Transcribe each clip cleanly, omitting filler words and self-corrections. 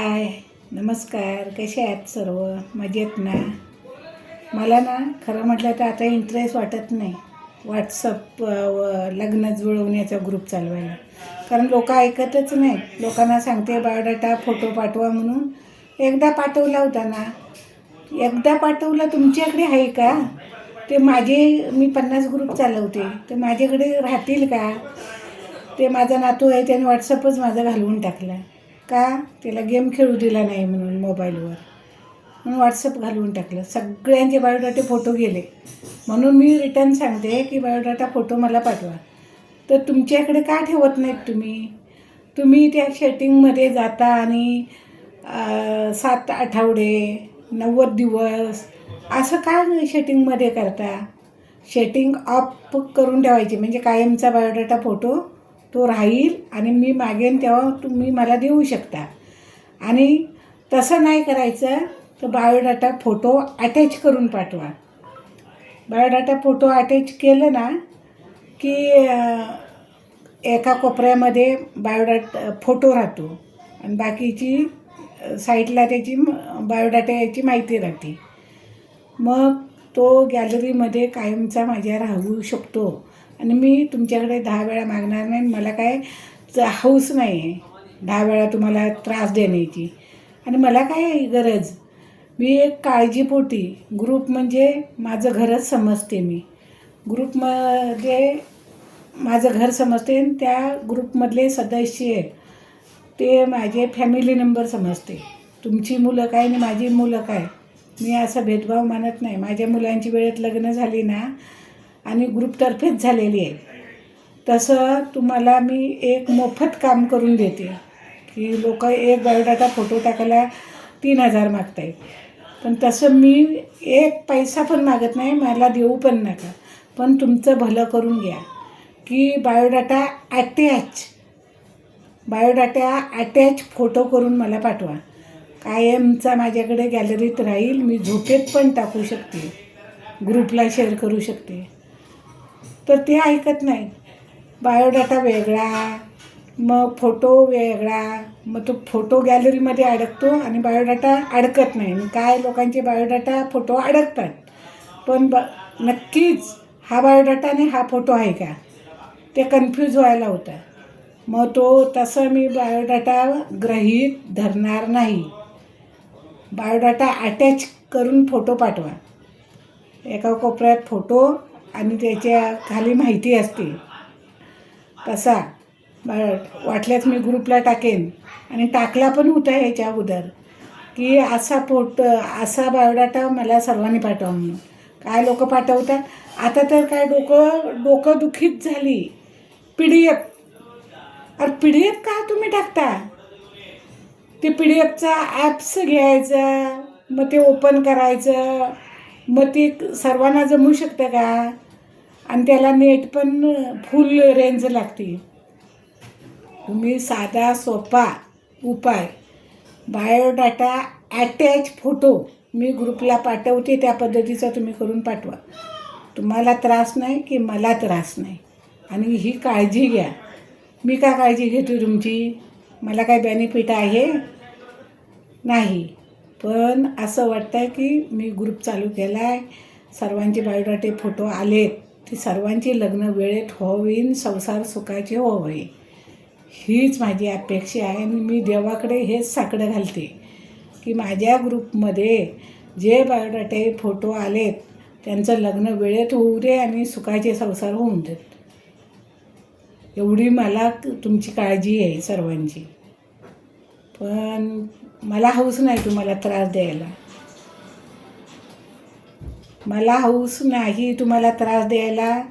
हाय, नमस्कार. कसे आहेत सर्व? मजेत ना? मला ना खरं म्हटलं तर आता इंटरेस्ट वाटत नाही व्हॉट्सअप लग्न जुळवण्याचा ग्रुप चालवायला. कारण लोक ऐकतच नाही. लोकांना सांगते बायोडाटा फोटो पाठवा म्हणून. एकदा पाठवला होता ना, एकदा पाठवला. तुमच्याकडे आहे का ते? मी 50 ग्रुप चालवते, ते माझ्याकडे राहतील का? ते माझा नातू आहे, त्याने व्हॉट्सअपच माझा घालवून टाकला. का? त्याला गेम खेळू दिला नाही म्हणून मोबाईलवर, म्हणून व्हॉट्सअप घालवून टाकलं. सगळ्यांचे बायोडाटे फोटो गेले. म्हणून मी रिटर्न सांगते की बायोडाटा फोटो मला पाठवा. तर तुमच्याकडे का ठेवत नाहीत तुम्ही त्या सेटिंगमध्ये जाता आणि 7 आठवडे 90 दिवस असं का सेटिंगमध्ये करता? सेटिंग ऑफ करून ठेवायची, म्हणजे कायमचा बायोडाटा फोटो तो राहील आणि मी मागेन तेव्हा तुम्ही मला देऊ शकता. आणि तसं नाही करायचं तर बायोडाटा फोटो अटॅच करून पाठवा. बायोडाटा फोटो अटॅच केलं ना की एका कोपऱ्यामध्ये बायोडाटा फोटो राहतो आणि बाकीची साईडला त्याची बायोडाटाची माहिती राहते. मग तो गॅलरीमध्ये कायमचा माझ्या राहू शकतो. आणि मी तुमच्याकडे 10 वेळा मागणार नाही. मला काय हौस नाही आहे 10 वेळा तुम्हाला त्रास देण्याची. आणि मला काय गरज? मी एक काळजीपोटी ग्रुप म्हणजे माझं घरच समजते. मी ग्रुपमध्ये माझं घर समजते आणि त्या ग्रुपमधले सदस्य ते माझे फॅमिली मेंबर समजते. तुमची मुलं काय आणि माझी मुलं काय, मी असं भेदभाव मानत नाही. माझ्या मुलांची वेळेत लग्न झाली ना आणि ग्रुपतर्फेच झालेली आहे. तसं तुम्हाला मी एक मोफत काम करून देते की लोक एक बायोडाटा फोटो टाकायला 3000 मागत आहेत. पण तसं मी एक पैसा पण मागत नाही, मला देऊ पण नका. पण तुमचं भलं करून घ्या की बायोडाटा अटॅच फोटो करून मला पाठवा. कायमचा माझ्याकडे गॅलरीत राहील. मी झोपेत पण टाकू शकते, ग्रुपला शेअर करू शकते. तर ते ऐकत नाही. बायोडाटा वेगळा, मग फोटो वेगळा. मग तो फोटो गॅलरीमध्ये अडकतो आणि बायोडाटा अडकत नाही. काय लोकांचे बायोडाटा फोटो अडकतात. पण नक्कीच हा बायोडाटा आणि हा फोटो आहे का, ते कन्फ्यूज व्हायला होतं. मग तसं मी बायोडाटा गृहीत धरणार नाही. बायोडाटा अटॅच करून फोटो पाठवा. एका कोपऱ्यात फोटो आणि त्याच्या खाली माहिती असते. तसा वाटल्यास मी ग्रुपला टाकेन आणि टाकला पण होता ह्याच्या अगोदर की असा बायोडाटा मला सर्वांनी पाठवा म्हणून. काय लोक पाठवतात आता तर काय डोकं दुखीत झाली. PDF. अरे PDF का तुम्ही टाकता? ते PDFचा ॲप्स घ्यायचा, मग ते ओपन करायचं, मग ते सर्वांना जमू शकतं का? आणि त्याला नेट पण फुल रेंज लागते. तुम्ही साधा सोपा उपाय बायोडाटा अटॅच फोटो मी ग्रुपला पाठवते, त्या पद्धतीचा तुम्ही करून पाठवा. तुम्हाला त्रास नाही की मला त्रास नाही. आणि ही काळजी घ्या. मी का काळजी घेतो तुमची? मला काय बेनिफिट आहे? नाही. पण असं वाटतं की मी ग्रुप चालू केला आहे, सर्वांचे बायोडाटे फोटो आलेत, ती सर्वांची लग्न वेळेत व्हावी, संसार सुखाचे व्हावे, हीच माझी अपेक्षा आहे. आणि मी देवाकडे हेच साकडं घालते की माझ्या ग्रुपमध्ये जे बायोडाटे फोटो आलेत त्यांचं लग्न वेळेत होऊ दे आणि सुखाचे संसार होऊन देत. एवढी मला तुमची काळजी आहे सर्वांची. पण मला हौस नाही तुम्हाला त्रास द्यायला.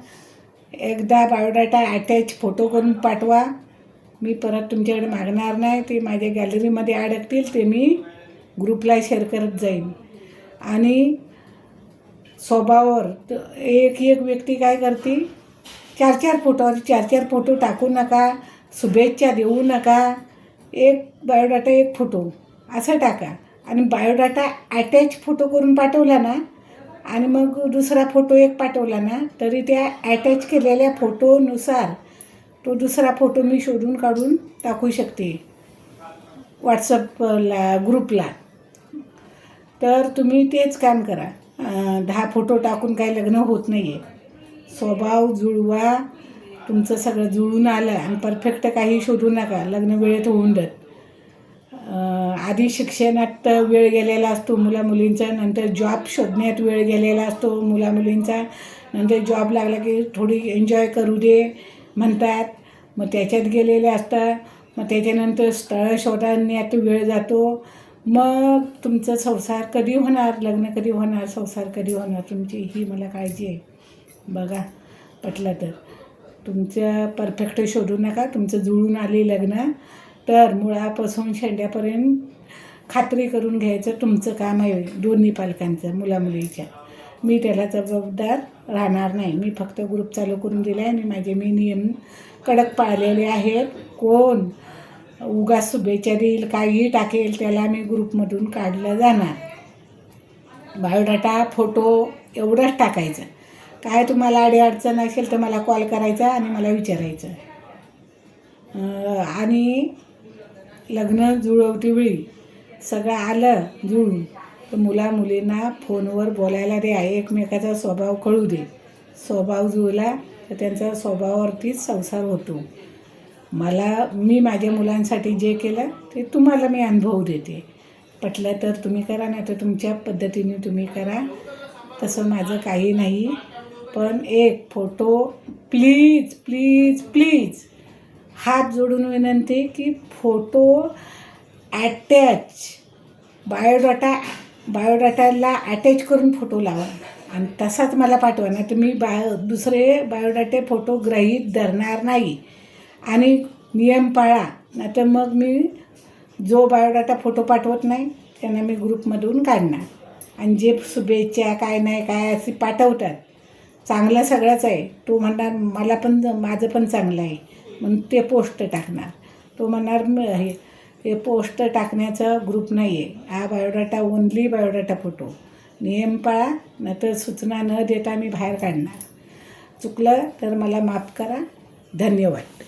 एकदा बायोडाटा अटॅच फोटो करून पाठवा. मी परत तुमच्याकडे मागणार नाही. ते माझ्या गॅलरीमध्ये अडकतील, ते मी ग्रुपला शेअर करत जाईन. आणि स्वभावावर एक व्यक्ती काय करते, 4 फोटो टाकू नका, शुभेच्छा देऊ नका, एक बायोडाटा एक फोटो असं टाका. आणि बायोडाटा अटॅच फोटो करून पाठवला ना आणि मग दुसरा फोटो एक पाठवला ना, तरी त्या अटॅच केलेल्या फोटोनुसार तो दुसरा फोटो मी शोधून काढून टाकू शकते. व्हॉट्सअपला ग्रुपला. तर तुम्ही तेच काम करा. 10 फोटो टाकून काही लग्न होत नाही आहे. स्वभाव जुळवा. तुमचं सगळं जुळून आलं आणि परफेक्ट काही शोधू नका. लग्न वेळेत होऊन जात. आधी शिक्षणात वेळ गेलेला असतो मुलामुलींचा, नंतर जॉब शोधण्यात वेळ गेलेला असतो मुलामुलींचा, नंतर जॉब लागला की थोडी एन्जॉय करू दे म्हणतात, मग त्याच्यात गेलेले असतात. मग त्याच्यानंतर स्थळं शोधण्यात वेळ जातो. मग तुमचं संसार कधी होणार, लग्न कधी होणार, संसार कधी होणार तुमची, ही मला काळजी आहे. बघा पटलं तर तुमचं परफेक्ट शोधू नका. तुमचं जुळून आले लग्न तर मुळापासून शेंड्यापर्यंत खात्री करून घ्यायचं तुमचं काम आहे, दोन्ही पालकांचं, मुलामुलीच्या. मी त्याला जबाबदार राहणार नाही. मी फक्त ग्रुप चालू करून दिला आहे आणि माझे मी नियम कडक पाळलेले आहेत. कोण उगाच शुभेच्छा देईल, काहीही टाकेल, त्याला मी ग्रुपमधून काढलं जाणार. बायोडाटा, फोटो एवढंच टाकायचं. काय तुम्हाला अडचण असेल तर मला कॉल करायचा आणि मला विचारायचं. आणि लग्न जुळवतेवेळी सगळं आलं जुळून तर मुलामुलींना फोनवर बोलायला द्या. एकमेकाचा स्वभाव कळू दे. स्वभाव जुळला तर त्यांचा स्वभावावरतीच संसार होतो. मी माझ्या मुलांसाठी जे केलं ते तुम्हाला मी अनुभव देते. पटलं तर तुम्ही करा, नाही तर तुमच्या पद्धतीने तुम्ही करा. तसं माझं काही नाही. पण एक फोटो प्लीज प्लीज प्लीज हात जोडून विनंती की फोटो बायोडाटाला अटॅच करून फोटो लावा आणि तसाच मला पाठवा. नाही तर मी दुसरे बायोडाटे फोटो गृहीत धरणार नाही. आणि नियम पाळा, नाही तर मग मी जो बायोडाटा फोटो पाठवत नाही त्यांना मी ग्रुपमधून काढणार. आणि जे शुभेच्छा काय नाही काय असे पाठवतात, चांगलं सगळंच आहे, तो म्हणणार मला पण माझं पण चांगलं आहे म्हणून ते पोस्ट टाकणार. तो म्हणणार हे पोस्ट टाकण्याचा ग्रुप नाही आहे, हा बायोडाटा ओनली बायोडाटा फोटो. नियम पाळा, नाहीतर सूचना न देता मी बाहेर काढणार. चुकलं तर मला माफ करा. धन्यवाद.